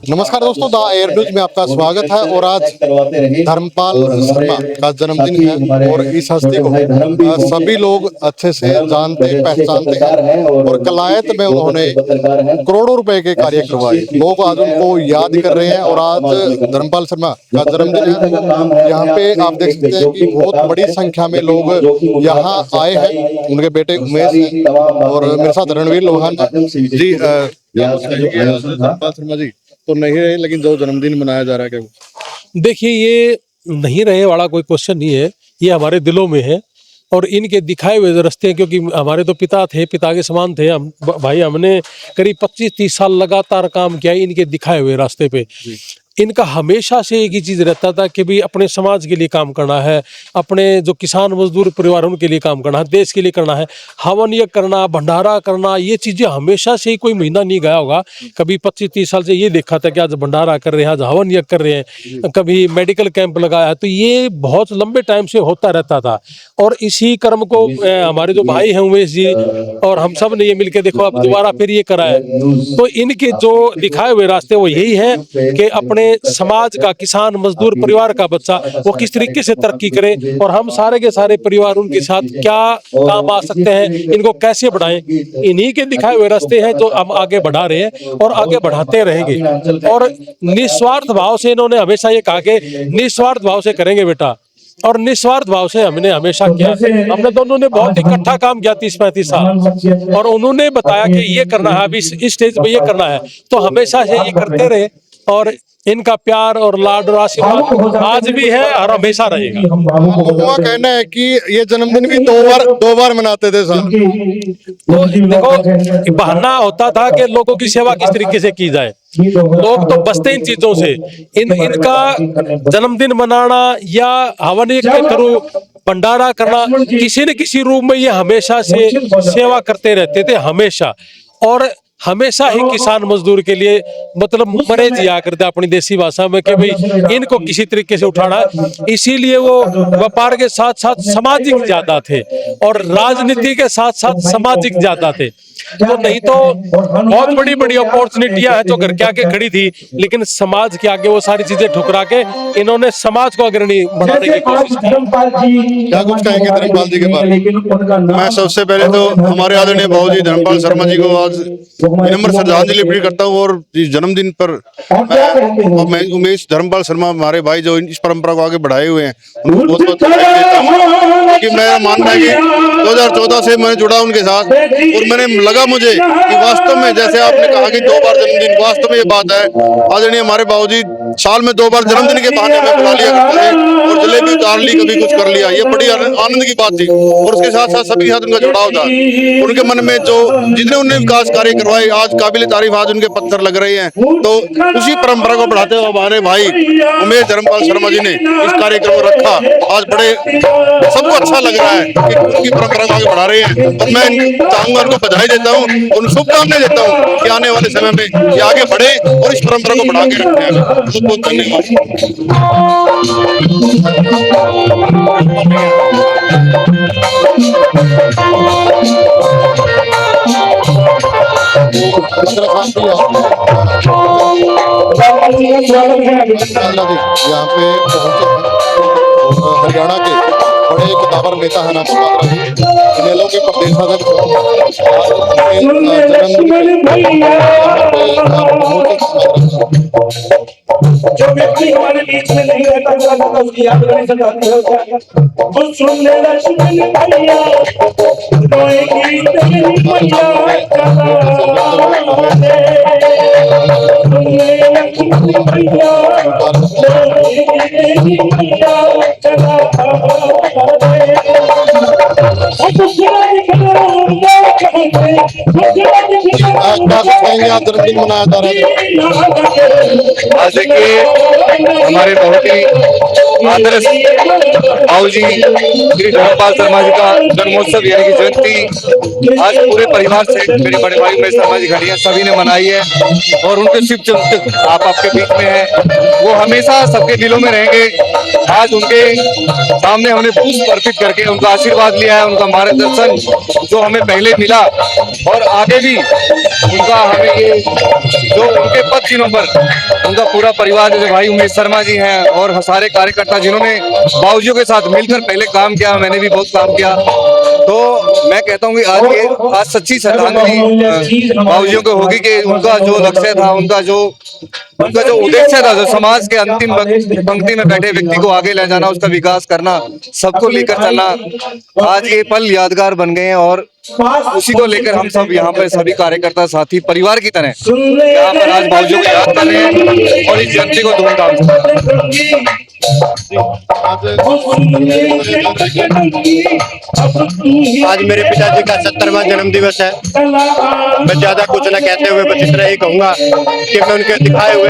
नमस्कार दोस्तों, the air news में आपका स्वागत है। और आज धर्मपाल शर्मा का जन्मदिन है और इस हस्ती को सभी लोग अच्छे से जानते पहचानते हैं और कलायत में उन्होंने करोड़ों रुपए के कार्य करवाए। लोग आज उनको याद कर रहे हैं और आज धर्मपाल शर्मा का जन्मदिन है। यहाँ पे आप देख सकते हैं कि बहुत बड़ी संख्या में लोग यहाँ आए हैं। उनके बेटे उमेश और मेरे साथ रणवीर लोहान जी। धर्मपाल शर्मा जी तो नहीं रहे, लेकिन जो जन्मदिन मनाया जा रहा है क्या? देखिए, ये नहीं रहे वाला कोई क्वेश्चन नहीं है, ये हमारे दिलों में है और इनके दिखाए हुए रास्ते हैं। क्योंकि हमारे तो पिता थे, पिता के समान थे हम भाई। हमने करीब 25-30 साल लगातार काम किया इनके दिखाए हुए रास्ते पे। इनका हमेशा से एक ही चीज़ रहता था कि भाई अपने समाज के लिए काम करना है, अपने जो किसान मजदूर परिवार उनके लिए काम करना है, देश के लिए करना है। हवन यज्ञ करना, भंडारा करना, ये चीज़ें हमेशा से ही कोई महीना नहीं गया होगा। कभी 25-30 साल से ये देखा था कि आज भंडारा कर रहे हैं, आज हवन यज्ञ कर रहे हैं, कभी मेडिकल कैंप लगाया। तो ये बहुत लंबे टाइम से होता रहता था और इसी कर्म को हमारे जो भाई हैं उमेश जी और हम सब ने ये मिलकर देखो अब दोबारा फिर ये करा है। तो इनके जो दिखाए हुए रास्ते वो यही है कि अपने समाज का, किसान मजदूर परिवार का बच्चा वो किस तरीके से तरक्की करे और हम सारे के सारे परिवार उनके साथ क्या काम आ सकते हैं, इनको कैसे बढ़ाएं। इन्हीं के दिखाए हुए रास्ते हैं जो हम आगे बढ़ा रहे हैं और आगे बढ़ाते रहेंगे। और निस्वार्थ भाव से इन्होंने हमेशा ये कहा कि निस्वार्थ भाव से करेंगे बेटा, और निस्वार्थ भाव से हमने हमेशा किया। हमने दोनों ने बहुत इकट्ठा काम किया 30-35 साल और उन्होंने बताया कि ये करना है, अभी इस स्टेज पे ये करना है, तो हमेशा से ये करते रहे। और इनका प्यार और लाड और आशीर्वाद आज भी है और हमेशा रहेगा। लोगों का कहना है कि ये जन्मदिन भी दो बार मनाते थे साल। तो देखो, बहाना होता था कि लोगों की सेवा किस तरीके से की जाए। लोग तो बचते इन चीजों से। इनका जन्मदिन मनाना या हवन यज्ञ करो, भंडारा करना, किसी न किसी रूप में ये हमेशा से सेवा करते रहते थे हमेशा। और हमेशा ही किसान मजदूर के लिए मतलब मरे जिया करते अपनी देसी भाषा में कि भाई इनको किसी तरीके से उठाना है। इसीलिए वो व्यापार के साथ साथ सामाजिक ज्यादा थे और राजनीति के साथ साथ सामाजिक ज्यादा थे। तो नहीं तो बहुत बड़ी बड़ी अपॉर्चुनिटियां हैं जो घर के आगे खड़ी थी, लेकिन समाज के आगे वो सारी चीजें ठुकरा के इन्होंने समाज को अग्रणी बनाने की कोशिश की। क्या कुछ कहेंगे धर्मपाल जी के बारे में? मैं सबसे पहले तो हमारे आदरणीय बाबूजी धर्मपाल शर्मा जी को आज विनम्र श्रद्धांजलि अर्पित करता हूँ। और इस जन्मदिन पर मैं उमेश धर्मपाल शर्मा हमारे भाई जो इस परंपरा को आगे बढ़ाए हुए हैं उनको बहुत बहुत बधाई देता हूँ। क्योंकि मेरा मानना है कि 2014 से मैं जुड़ा उनके साथ और मैंने लगा मुझे कि वास्तव में जैसे आपने कहा कि 2 बार जन्मदिन, वास्तव में ये बात है। आदरणीय हमारे बाबूजी साल में 2 बार जन्मदिन के बहाने में बुला लिया करते थे और जलेबी उतार ली, कभी कुछ कर लिया। ये बड़ी आनंद की बात थी और उसके साथ साथ सभी साथ उनका जुड़ाव था। उनके मन में जो जितने उन्होंने विकास कार्य करवाए आज काबिल तारीफ आज उनके पत्थर लग रहे हैं। तो उसी परंपरा को बढ़ाते हुए हमारे भाई उमेश धर्मपाल शर्मा जी ने इस कार्यक्रम को रखा। आज बड़े सबको अच्छा लग रहा है कि उनकी परंपरा को आगे बढ़ा रहे हैं और मैं चाहूंगा उनको बधाई देता हूँ, उन शुभकामनाएं देता हूँ कि आने वाले समय में ये आगे बढ़े और इस परंपरा को बढ़ा के रखें। बहुत बहुत धन्यवाद। यहाँ पे पहुंचे और हरियाणा के बड़े किताबर नेता है नाम जिनेलों के प्रदेशाध्यक्ष जो व्यक्ति हमारे बीच में नहीं रहता तो उसकी याद करने से जाती हो वो सुन ले लक्ष्मण भैया तो एक गीत मेरी मैया सुन ले लक्ष्मण भैया आप जन्मदिन मनाया जा रहा है। आज देखिए हमारे बहुत ही आदर्श बाबूजी श्री धर्मपाल शर्मा जी का जन्मोत्सव यानी कि जयंती आज पूरे परिवार से मेरे बड़े भाई उमेश शर्मा जी घड़िया सभी ने मनाई है और उनके शिव चिंतक आप आपके बीच में है, वो हमेशा सबके दिलों में रहेंगे। आज उनके सामने हमने पुष्प अर्पित करके उनका आशीर्वाद लिया है, उनका मार्गदर्शन जो हमें पहले मिला और आगे भी उनका हमें ये जो उनके पद चिन्हों पर उनका पूरा परिवार, जैसे भाई उमेश शर्मा जी हैं और सारे कार्यकर्ता जिन्होंने बाबूजियों के साथ मिलकर पहले काम किया, मैंने भी बहुत काम किया। तो मैं कहता हूँ कि आज सच्ची श्रद्धांजलि बाबूजियों को होगी कि उनका जो लक्ष्य था, उनका जो उद्देश्य था, जो समाज के अंतिम पंक्ति में बैठे व्यक्ति को आगे ले जाना, उसका विकास करना, सबको लेकर चलना, आज ये पल यादगार बन गए हैं। और उसी को लेकर हम सब यहाँ पर सभी कार्यकर्ता साथी परिवार की तरह यहाँ पर आज बाबूजियों को याद कर रहे हैं और इस जयंती को धूमधाम से। आज मेरे पिताजी का 70वां जन्म दिवस है। मैं ज्यादा कुछ न कहते हुए बस इतना ही कहूंगा कि मैं उनके दिखाए हुए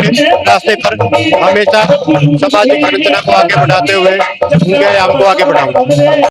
रास्ते पर हमेशा सामाजिक संरचना को आगे बढ़ाते हुए उनके आयाम को आगे बढ़ाऊंगा।